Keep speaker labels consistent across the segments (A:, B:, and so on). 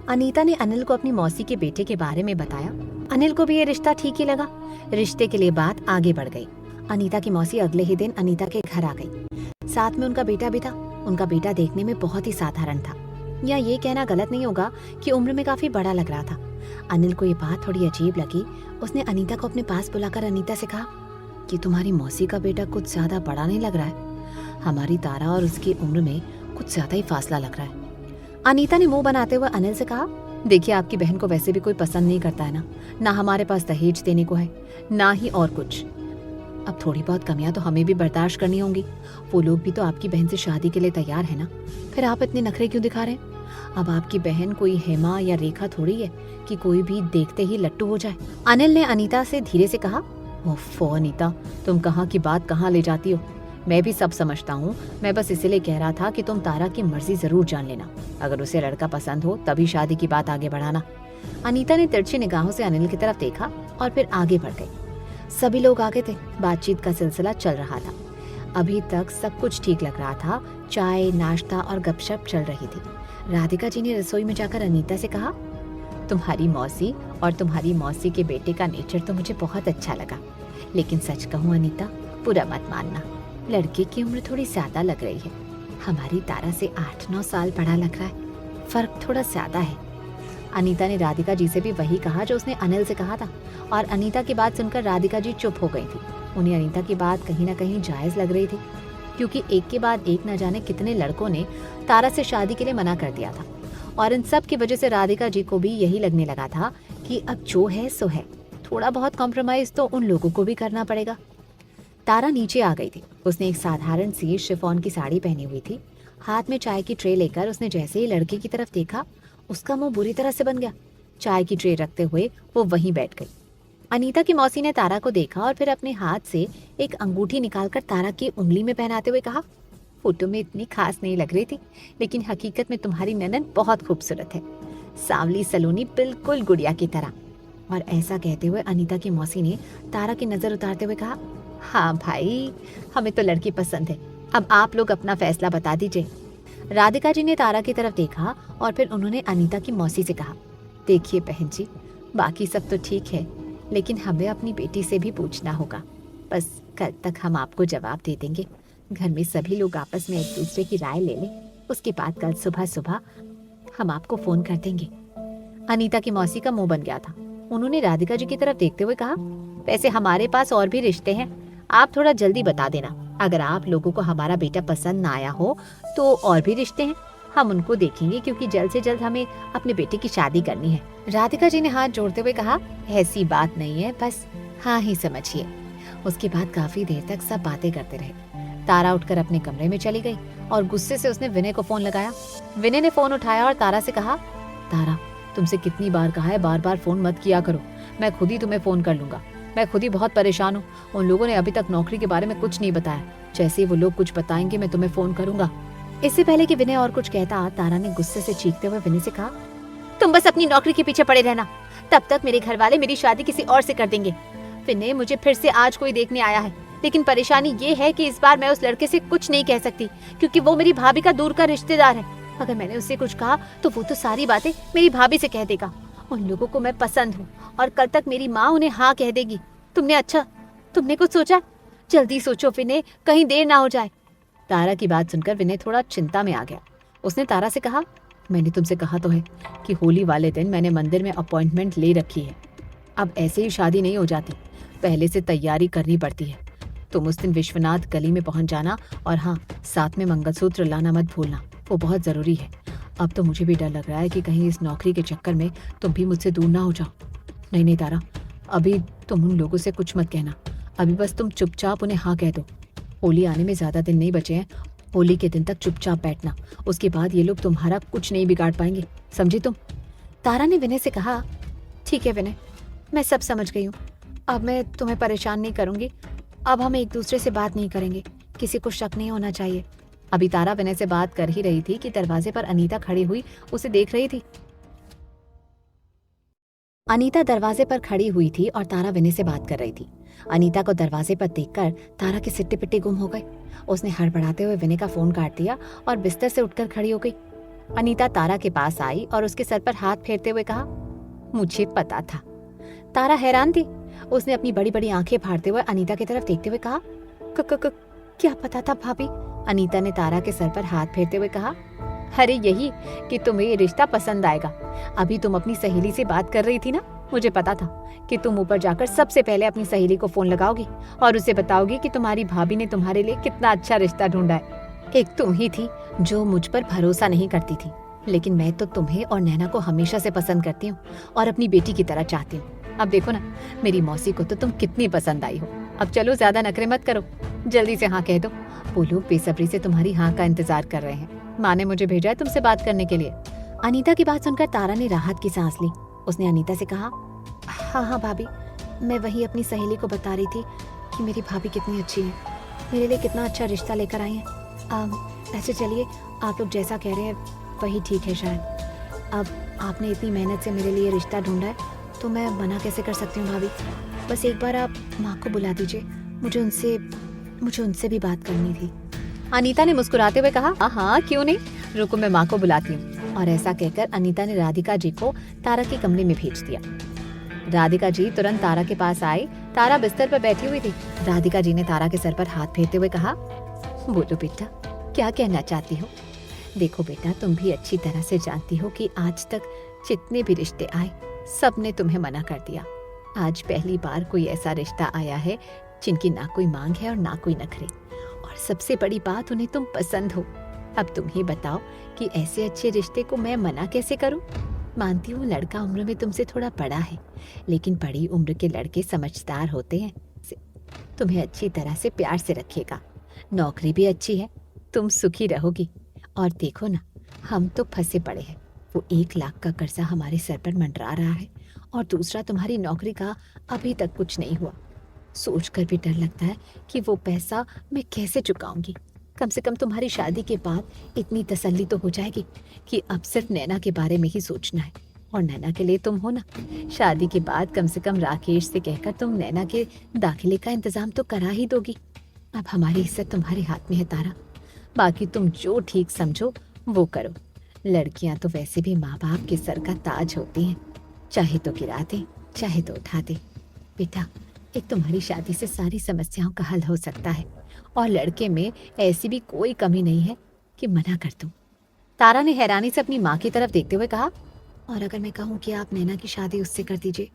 A: अनीता ने अनिल को अपनी मौसी के बेटे के बारे में बताया। अनिल को भी ये रिश्ता ठीक ही लगा। रिश्ते के लिए बात आगे बढ़ गई। अनीता की मौसी अगले ही दिन अनीता के घर आ गई। साथ में उनका बेटा भी था। उनका बेटा देखने में बहुत ही साधारण था, या ये कहना गलत नहीं होगा कि उम्र में काफी बड़ा लग रहा था। अनिल को ये बात थोड़ी अजीब लगी। उसने अनीता को अपने पास बुलाकर अनीता से कहा कि तुम्हारी मौसी का बेटा कुछ ज्यादा बड़ा नहीं लग रहा है। हमारी तारा और उसकी उम्र में कुछ ज्यादा ही फासला लग रहा है। अनीता ने मुंह बनाते हुए अनिल से कहा, देखिए आपकी बहन को वैसे भी कोई पसंद नहीं करता है ना हमारे पास दहेज देने को है, ना ही और कुछ। अब थोड़ी बहुत कमियां तो हमें भी बर्दाश्त करनी होंगी। वो लोग भी तो आपकी बहन से शादी के लिए तैयार है ना, फिर आप इतने नखरे क्यों दिखा रहे हैं? अब आपकी बहन कोई हेमा या रेखा थोड़ी है कि कोई भी देखते ही लट्टू हो जाए। अनिल ने अनीता से धीरे से कहा, ओफो अनीता, तुम कहाँ की बात कहाँ ले जाती हो। मैं भी सब समझता हूँ, मैं बस इसलिए कह रहा था कि तुम तारा की मर्जी जरूर जान लेना। अगर उसे लड़का पसंद हो तभी शादी की बात आगे बढ़ाना। अनीता ने तिरछी निगाहों से अनिल की तरफ देखा और फिर आगे बढ़ गई। सभी लोग आगे थे। बातचीत का सिलसिला चल रहा था। अभी तक सब कुछ ठीक लग रहा था। चाय, नाश्ता और गपशप चल रही थी। राधिका जी ने रसोई में जाकर अनीता से कहा, तुम्हारी मौसी और तुम्हारी मौसी के बेटे का नेचर तो मुझे बहुत अच्छा लगा, लेकिन सच कहूँ अनीता, बुरा मत मानना, लड़के की उम्र थोड़ी ज्यादा लग रही है। हमारी तारा से 8-9 साल बड़ा लग रहा है। फर्क थोड़ा ज्यादा है। अनीता ने राधिका जी से भी वही कहा जो उसने अनिल से कहा था, और अनीता की बात सुनकर राधिका जी चुप हो गई थी। उन्हें अनीता की बात कहीं ना कहीं जायज लग रही थी, क्योंकि एक के बाद एक न जाने कितने लड़कों ने तारा से शादी के लिए मना कर दिया था, और इन सब की वजह से राधिका जी को भी यही लगने लगा था कि अब जो है सो है, थोड़ा बहुत कॉम्प्रोमाइज तो उन लोगों को भी करना पड़ेगा। तारा नीचे आ गई थी। उसने एक साधारण सी शिफॉन की साड़ी पहनी हुई थी। हाथ में चाय की ट्रे लेकर उसने जैसे ही लड़के की तरफ देखा, उसका मुंह बुरी तरह से बन गया। चाय की ट्रे रखते हुए वो वहीं बैठ गई। अनीता की मौसी ने तारा को देखा और फिर अपने हाथ से एक अंगूठी निकालकर तारा की उंगली में पहनाते हुए कहा, फोटो में इतनी खास नहीं लग रही थी, लेकिन हकीकत में तुम्हारी ननद बहुत खूबसूरत है, सांवली सलोनी, बिल्कुल गुड़िया की तरह। और ऐसा कहते हुए अनीता की मौसी ने तारा की नजर उतारते हुए कहा, हाँ भाई, हमें तो लड़की पसंद है, अब आप लोग अपना फैसला बता दीजिए। राधिका जी ने तारा की तरफ देखा और फिर उन्होंने अनीता की मौसी से कहा, देखिए बहन जी, बाकी सब तो ठीक है, लेकिन हमें अपनी बेटी से भी पूछना होगा। बस कल तक हम आपको जवाब दे देंगे। घर में सभी लोग आपस में एक दूसरे की राय ले लें, उसके बाद कल सुबह सुबह हम आपको फोन कर देंगे। अनीता की मौसी का मुंह बन गया था। उन्होंने राधिका जी की तरफ देखते हुए कहा, वैसे हमारे पास और भी रिश्ते हैं, आप थोड़ा जल्दी बता देना। अगर आप लोगों को हमारा बेटा पसंद ना आया हो तो और भी रिश्ते हैं, हम उनको देखेंगे, क्योंकि जल्द से जल्द हमें अपने बेटे की शादी करनी है। राधिका जी ने हाथ जोड़ते हुए कहा, ऐसी बात नहीं है, बस हाँ ही समझिए। उसके बाद काफी देर तक सब बातें करते रहे। तारा उठकर अपने कमरे में चली गई और गुस्से से उसने विनय को फोन लगाया। विनय ने फोन उठाया और तारा से कहा, तारा, तुमसे कितनी बार कहा है बार बार फोन मत किया करो, मैं खुद ही तुम्हें फोन कर लूंगा। मैं खुद ही बहुत परेशान हूँ। उन लोगों ने अभी तक नौकरी के बारे में कुछ नहीं बताया। जैसे ही वो लोग कुछ बताएंगे मैं तुम्हें फोन करूंगा। इससे पहले कि विनय और कुछ कहता, तारा ने गुस्से से चीखते हुए विनय से कहा, तुम बस अपनी नौकरी के पीछे पड़े रहना, तब तक मेरे घर वाले मेरी शादी किसी और से कर देंगे। विनय, मुझे फिर से आज कोई देखने आया है, लेकिन परेशानी ये है कि इस बार मैं उस लड़के से कुछ नहीं कह सकती, क्योंकि वो मेरी भाभी का दूर का रिश्तेदार है। अगर मैंने उससे कुछ कहा तो वो तो सारी बातें मेरी भाभी से कह देगा। उन लोगों को मैं पसंद हूँ और कल तक मेरी माँ उन्हें हाँ कह देगी। तुमने कुछ सोचा? जल्दी सोचो विनय, कहीं देर ना हो जाए। तारा की बात सुनकर विनय थोड़ा चिंता में आ गया। उसने तारा से कहा, मैंने तुमसे कहा तो है कि होली वाले दिन मैंने मंदिर में अपॉइंटमेंट ले रखी है। अब ऐसे ही शादी नहीं हो जाती, पहले से तैयारी करनी पड़ती है। तुम उस दिन विश्वनाथ गली में पहुंच जाना, और हाँ, साथ में मंगलसूत्र लाना मत भूलना, वो बहुत जरूरी है। अब तो मुझे भी डर लग रहा है कि कहीं इस नौकरी के चक्कर में तुम भी मुझसे दूर ना हो जाओ। नहीं तारा, अभी तुम उन लोगों से कुछ मत कहना। अभी बस तुम चुपचाप उन्हें हाँ कह दो। होली आने में ज्यादा दिन नहीं बचे हैं। होली के दिन तक चुपचाप बैठना, उसके बाद ये लोग तुम्हारा कुछ नहीं बिगाड़ पाएंगे, समझी तुम? तारा ने विनय से कहा, ठीक है विनय, मैं सब समझ गई हूँ। अब मैं तुम्हें परेशान नहीं करूंगी। अब हम एक दूसरे से बात नहीं करेंगे, किसी को शक नहीं होना चाहिए। अभी तारा विनय से बात कर ही रही थी कि दरवाजे पर अनीता खड़ी हुई उसे देख रही थी। अनीता दरवाजे पर खड़ी हुई थी और तारा विनय से बात कर रही थी। अनीता को दरवाजे पर देखकर तारा के सिट्टे पिट्टे गुम हो गए। उसने हड़बड़ाते हुए विनय का फोन काट दिया और बिस्तर से उठकर खड़ी हो गई। अनीता तारा के पास आई और उसके सर पर हाथ फेरते हुए कहा, मुझे पता था। तारा हैरान थी। उसने अपनी बड़ी बड़ी आंखें फाड़ते हुए अनीता की तरफ देखते हुए कहा, क्या पता था भाभी? अनीता ने तारा के सर पर हाथ फेरते हुए कहा, अरे यही कि तुम्हें ये रिश्ता पसंद आएगा। अभी तुम अपनी सहेली से बात कर रही थी ना, मुझे पता था कि तुम ऊपर जाकर सबसे पहले अपनी सहेली को फोन लगाओगी और उसे बताओगी कि तुम्हारी भाभी ने तुम्हारे लिए कितना अच्छा रिश्ता ढूंढा है। एक तुम ही थी जो मुझ पर भरोसा नहीं करती थी, लेकिन मैं तो तुम्हें और नैना को हमेशा से पसंद करती हूँ और अपनी बेटी की तरह चाहती हूँ। अब देखो ना, मेरी मौसी को तो तुम कितनी पसंद आई हो। अब चलो, ज्यादा नखरे मत करो, जल्दी से हाँ कह दो। वो लोग बेसब्री से तुम्हारी हाँ का इंतजार कर रहे हैं। माँ ने मुझे भेजा है तुमसे बात करने के लिए। अनीता की बात सुनकर तारा ने राहत की सांस ली। उसने अनीता से कहा, हाँ भाभी, मैं वही अपनी सहेली को बता रही थी कि मेरी भाभी कितनी अच्छी है, मेरे लिए कितना अच्छा रिश्ता लेकर आई है। ऐसे चलिए, आप लोग जैसा कह रहे हैं वही ठीक है शायद। अब आपने इतनी मेहनत से मेरे लिए रिश्ता ढूंढा है तो मैं मना कैसे कर सकती हूँ भाभी? बस एक बार आप माँ को बुला दीजिए, मुझे उनसे भी बात करनी थी। अनीता ने मुस्कुराते हुए कहा, हाँ क्यों नहीं, रुको मैं माँ को बुलाती हूँ। और ऐसा कहकर अनीता ने राधिका जी को तारा के कमरे में भेज दिया। राधिका जी तुरंत तारा के पास आई। तारा बिस्तर पर बैठी हुई थी। राधिका जी ने तारा के सर पर हाथ फेरते हुए कहा, बोलो बेटा, क्या कहना चाहती हो? देखो बेटा, तुम भी अच्छी तरह से जानती हो कि आज तक जितने भी रिश्ते आए सब ने तुम्हें मना कर दिया। आज पहली बार कोई ऐसा रिश्ता आया है जिनकी ना कोई मांग है और ना कोई नखरे, और सबसे बड़ी बात, उन्हें तुम पसंद हो। अब तुम ही बताओ कि ऐसे अच्छे रिश्ते को मैं मना कैसे करूं? मानती हूँ लड़का उम्र में तुमसे थोड़ा बड़ा है, लेकिन बड़ी उम्र के लड़के समझदार होते हैं। तुम्हें अच्छी तरह से प्यार से रखेगा, नौकरी भी अच्छी है, तुम सुखी रहोगी। और देखो ना, हम तो फंसे पड़े हैं। वो 1 लाख का कर्जा हमारे सर पर मंडरा रहा है और दूसरा तुम्हारी नौकरी का अभी तक कुछ नहीं हुआ। सोचकर भी डर लगता है कि वो पैसा मैं कैसे चुकाऊंगी। कम से कम तुम्हारी शादी के बाद इतनी तसल्ली तो हो जाएगी कि अब सिर्फ नैना के बारे में ही सोचना है, और नैना के लिए तुम हो ना। शादी के बाद कम से कम राकेश से कहकर तुम नैना के दाखिले का इंतजाम तो करा ही दोगी। अब हमारी इज्जत तुम्हारे हाथ में है तारा, बाकी तुम जो ठीक समझो वो करो। लड़कियां तो वैसे भी माँ बाप के सर का ताज होती हैं, चाहे तो गिरा दे चाहे तो उठा दे। बेटा, एक तुम्हारी शादी से सारी समस्याओं का हल हो सकता है, और लड़के में ऐसी भी कोई कमी नहीं है कि मना कर दूं। तारा ने हैरानी से अपनी माँ की तरफ देखते हुए कहा, और अगर मैं कहूँ कि आप नैना की शादी उससे कर दीजिए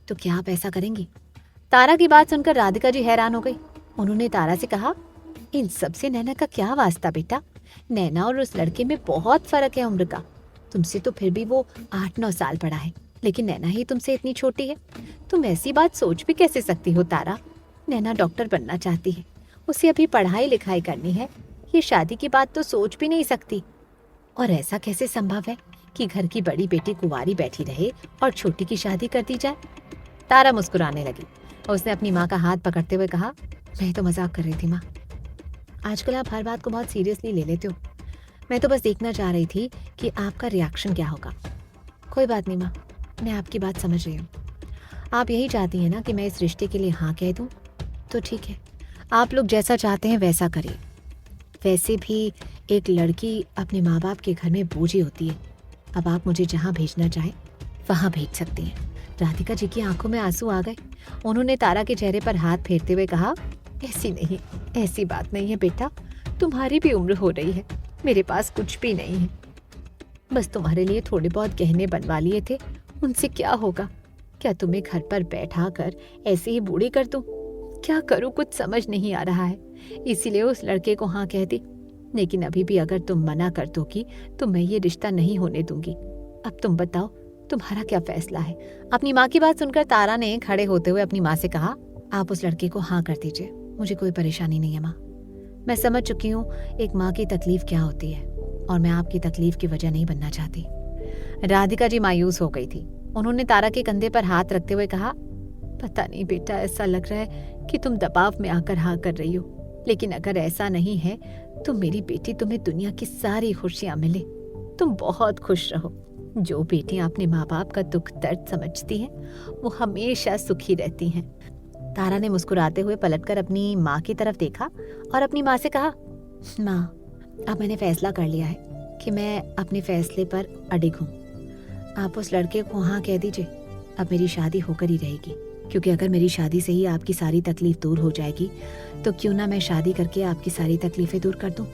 A: तो क्या आप ऐसा करेंगी? तारा की बात सुनकर राधिका जी हैरान हो गई। उन्होंने तारा से कहा, इन सब से नैना का क्या वास्ता बेटा? नैना और उस लड़के में बहुत फर्क है उम्र का। तुमसे तो फिर भी वो 8-9 साल बड़ा है, लेकिन नैना ही तुमसे इतनी छोटी है। तुम ऐसी बात सोच भी कैसे सकती हो तारा? नैना डॉक्टर बनना चाहती है, उसे अभी पढ़ाई लिखाई करनी है, ये शादी की बात तो सोच भी नहीं सकती। और ऐसा कैसे संभव है कि घर की बड़ी बेटी कुंवारी बैठी रहे और छोटी की शादी कर दी जाए? तारा मुस्कुराने लगी। उसने अपनी माँ का हाथ पकड़ते हुए कहा, मैं तो मजाक कर रही थी माँ, आजकल आप हर बात को बहुत सीरियसली ले लेते हो। मैं तो बस देखना चाह रही थी कि आपका रिएक्शन क्या होगा। कोई बात नहीं माँ, मैं आपकी बात समझ रही हूँ। आप यही चाहती हैं ना कि मैं इस रिश्ते के लिए हाँ कह दूँ? तो ठीक है, आप लोग जैसा चाहते हैं वैसा करिए। वैसे भी एक लड़की अपने माँ बाप के घर में बोझ ही होती है। अब आप मुझे जहाँ भेजना चाहें वहाँ भेज सकती हैं। राधिका जी की आंखों में आंसू आ गए। उन्होंने तारा के चेहरे पर हाथ फेरते हुए कहा, ऐसी बात नहीं है बेटा, तुम्हारी भी उम्र हो रही है, मेरे पास कुछ भी नहीं है। बस तुम्हारे लिए थोड़े बहुत गहने बनवा लिए थे, उनसे क्या होगा? क्या तुम्हें घर पर बैठा कर ऐसे ही बूढ़ी कर दूं? क्या करूं, कुछ समझ नहीं आ रहा है, इसीलिए उस लड़के को हाँ कह दी। लेकिन अभी भी अगर तुम मना कर दोगी तो मैं ये रिश्ता नहीं होने दूंगी। अब तुम बताओ, तुम्हारा क्या फैसला है? अपनी माँ की बात सुनकर तारा ने खड़े होते हुए अपनी माँ से कहा, आप उस लड़के को हाँ कर दीजिए, मुझे कोई परेशानी नहीं है माँ। मैं समझ चुकी हूँ एक माँ की तकलीफ क्या होती है, और मैं आपकी तकलीफ की वजह नहीं बनना चाहती। राधिका जी मायूस हो गई थी। उन्होंने तारा के कंधे पर हाथ रखते हुए कहा, पता नहीं बेटा, ऐसा लग रहा है कि तुम दबाव में आकर हाँ कर रही हो, लेकिन अगर ऐसा नहीं है तो मेरी बेटी, तुम्हें दुनिया की सारी खुशियां मिले, तुम बहुत खुश रहो। जो बेटियां अपने माँ बाप का दुख दर्द समझती हैं वो हमेशा सुखी रहती हैं। तारा ने मुस्कुराते हुए पलटकर अपनी माँ की तरफ देखा और अपनी माँ से कहा, माँ, अब मैंने फैसला कर लिया है, कि मैं अपने फैसले पर अडिग हूँ। आप उस लड़के को हाँ कह दीजिए, अब मेरी शादी होकर ही रहेगी, क्योंकि अगर मेरी शादी से ही आपकी सारी तकलीफ दूर हो जाएगी तो क्यों ना मैं शादी करके आपकी सारी तकलीफें दूर कर दूं।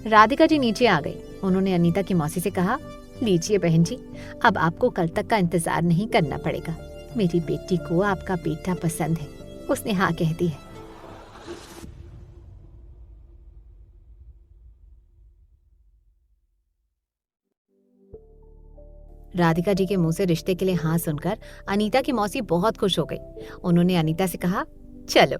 A: राधिका जी नीचे आ गई। उन्होंने अनीता की मौसी से कहा, लीजिए बहन जी, अब आपको कल तक का इंतजार नहीं करना पड़ेगा। मेरी बेटी को आपका बेटा पसंद है, उसने हाँ कह दी है। राधिका जी के मुंह से रिश्ते के लिए हाँ सुनकर अनीता की मौसी बहुत खुश हो गई। उन्होंने अनीता से कहा, चलो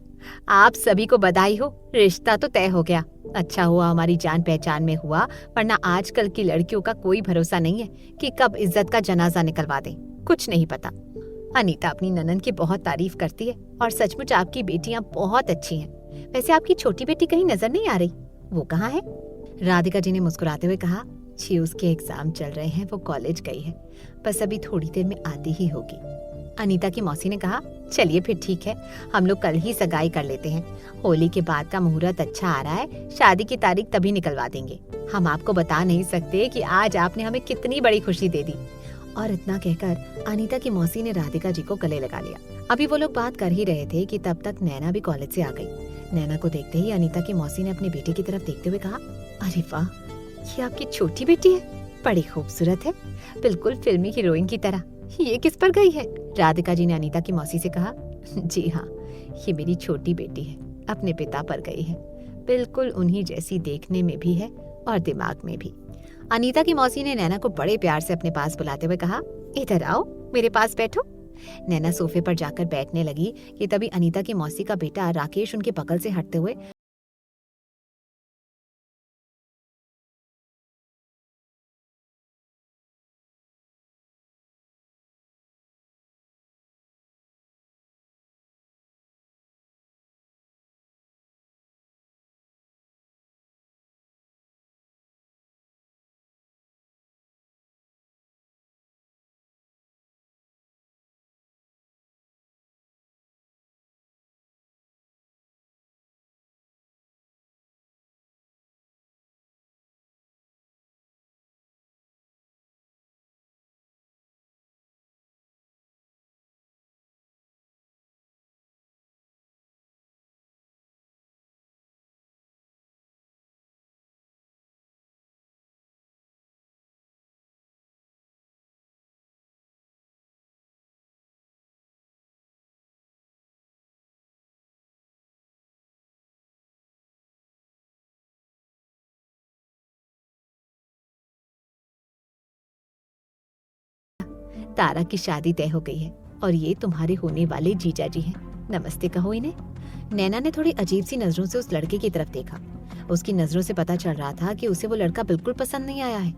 A: आप सभी को बधाई हो, रिश्ता तो तय हो गया। अच्छा हुआ हमारी जान पहचान में हुआ, वरना आजकल की लड़कियों का कोई भरोसा नहीं है कि कब इज्जत का जनाजा निकलवा दें, कुछ नहीं पता। अनीता अपनी ननद की बहुत तारीफ करती है और सचमुच आपकी बेटियां बहुत अच्छी हैं। वैसे आपकी छोटी बेटी कहीं नजर नहीं आ रही, वो कहाँ है? राधिका जी ने मुस्कुराते हुए कहा, जी उसके एग्जाम चल रहे हैं, वो कॉलेज गई है, बस अभी थोड़ी देर में आती ही होगी। अनीता की मौसी ने कहा, चलिए फिर ठीक है, हम लोग कल ही सगाई कर लेते हैं। होली के बाद का मुहूर्त अच्छा आ रहा है, शादी की तारीख तभी निकलवा देंगे। हम आपको बता नहीं सकते कि आज आपने हमें कितनी बड़ी खुशी दे दी। और इतना कहकर अनीता की मौसी ने राधिका जी को गले लगा लिया। अभी वो लोग बात कर ही रहे थे कि तब तक नैना भी कॉलेज से आ गई। नैना को देखते ही अनीता की मौसी ने अपने बेटे की तरफ देखते हुए कहा, अरे वाह, ये आपकी छोटी बेटी है, बड़ी खूबसूरत है, बिल्कुल फिल्मी हीरोइन की तरह। ये किस पर गई है? राधिका जी ने अनीता की मौसी से कहा, जी हाँ, ये मेरी छोटी बेटी है, अपने पिता पर गई है, बिल्कुल उन्हीं जैसी देखने में भी है और दिमाग में भी। अनीता की मौसी ने नैना को बड़े प्यार से अपने पास बुलाते हुए कहा, इधर आओ, मेरे पास बैठो। नैना सोफे पर जाकर बैठने लगी कि तभी अनीता की मौसी का बेटा राकेश उनके बगल से हटते हुए तारा की शादी तय हो गई है और ये तुम्हारे होने वाले जीजा जी हैं। नमस्ते कहो इन्हें। नैना ने थोड़ी अजीब सी नजरों से उस लड़के की तरफ देखा। उसकी नजरों से पता चल रहा था कि उसे वो लड़का बिल्कुल पसंद नहीं आया है।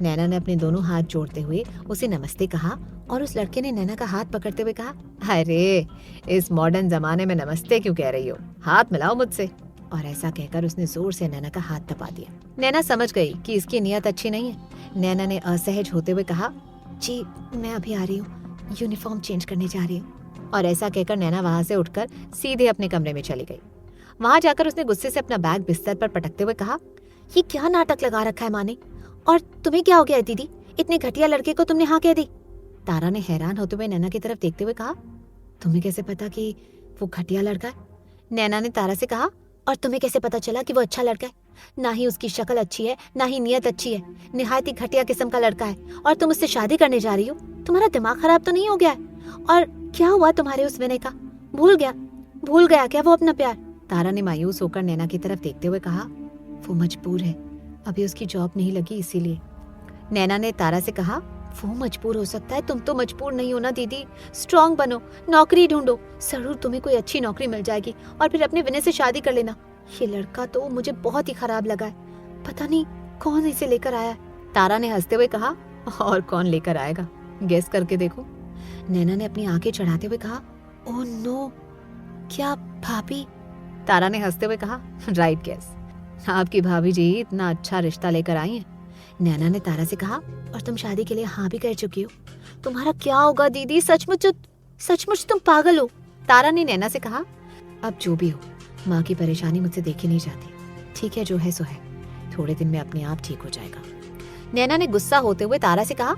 A: नैना ने अपने दोनों हाथ जोड़ते हुए उसे नमस्ते कहा और उस लड़के ने नैना का हाथ पकड़ते हुए कहा, अरे इस मॉडर्न जमाने में नमस्ते क्यों कह रही हो, हाथ मिलाओ मुझसे। और ऐसा कहकर उसने जोर से नैना का हाथ दबा दिया। नैना समझ गई कि इसकी नियत अच्छी नहीं है। नैना ने असहज होते हुए कहा, जी मैं अभी आ रही हूँ, यूनिफॉर्म चेंज करने जा रही हूँ। और ऐसा कहकर नैना वहां से उठकर सीधे अपने कमरे में चली गई। वहां जाकर उसने गुस्से से अपना बैग बिस्तर पर पटकते हुए कहा, ये क्या नाटक लगा रखा है माँ ने, और तुम्हें क्या हो गया दीदी, इतने घटिया लड़के को तुमने हाँ कह दी। तारा ने हैरान होते हुए नैना की तरफ देखते हुए कहा, तुम्हें कैसे पता कि वो घटिया लड़का है? नैना ने तारा से कहा, और तुम्हें कैसे पता चला कि वो अच्छा लड़का है? ना ही उसकी शक्ल अच्छी है, ना ही नियत अच्छी है, निहायत ही घटिया किस्म का लड़का है, और तुम उससे शादी करने जा रही हो। तुम्हारा दिमाग खराब तो नहीं हो गया है? और क्या हुआ तुम्हारे उस विनय का? भूल गया क्या वो अपना प्यार? तारा ने मायूस होकर नैना की तरफ देखते हुए कहा, वो मजबूर है, अभी उसकी जॉब नहीं लगी इसीलिए। नैना ने तारा से कहा, वो मजबूर हो सकता है, तुम तो मजबूर नहीं हो ना दीदी। स्ट्रांग बनो, नौकरी ढूंढो, जरूर तुम्हें कोई अच्छी नौकरी मिल जाएगी और फिर अपने विनय से शादी कर लेना। ये लड़का तो मुझे बहुत ही खराब लगा है, पता नहीं कौन इसे लेकर आया है। तारा ने हंसते हुए कहा, और कौन लेकर आएगा, गेस करके देखो। नैना ने अपनी आंखें चढ़ाते हुए कहा, ओह नो, क्या भाभी? तारा ने हंसते हुए कहा, राइट गेस, आपकी भाभी जी इतना अच्छा रिश्ता लेकर आई हैं। नैना ने तारा से कहा, और तुम शादी के लिए हाँ भी कह चुकी हो। तुम्हारा क्या होगा दीदी, सचमुच तुम पागल हो। तारा ने नैना से कहा, अब जो भी हो, माँ की परेशानी मुझसे देखी नहीं जाती। ठीक है, जो है सो है, थोड़े दिन में अपने आप ठीक हो जाएगा। नैना ने गुस्सा होते हुए तारा से कहा,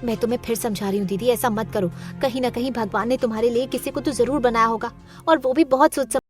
A: मैं तुम्हें फिर समझा रही हूँ दीदी, ऐसा मत करो। कहीं ना कहीं भगवान ने तुम्हारे लिए किसी को तो जरूर बनाया होगा, और वो भी बहुत सोच समझ।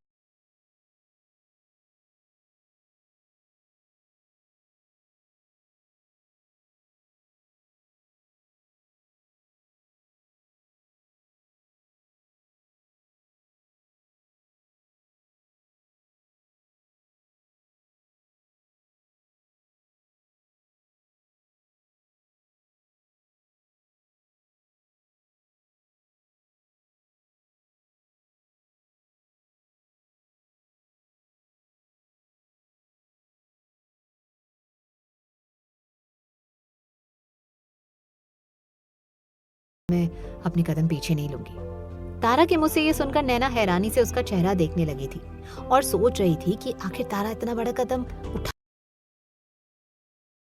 A: मैं अपने कदम पीछे नहीं लूंगी। तारा के मुंह से ये सुनकर नैना हैरानी से उसका चेहरा देखने लगी थी और सोच रही थी कि आखिर तारा इतना बड़ा कदम उठा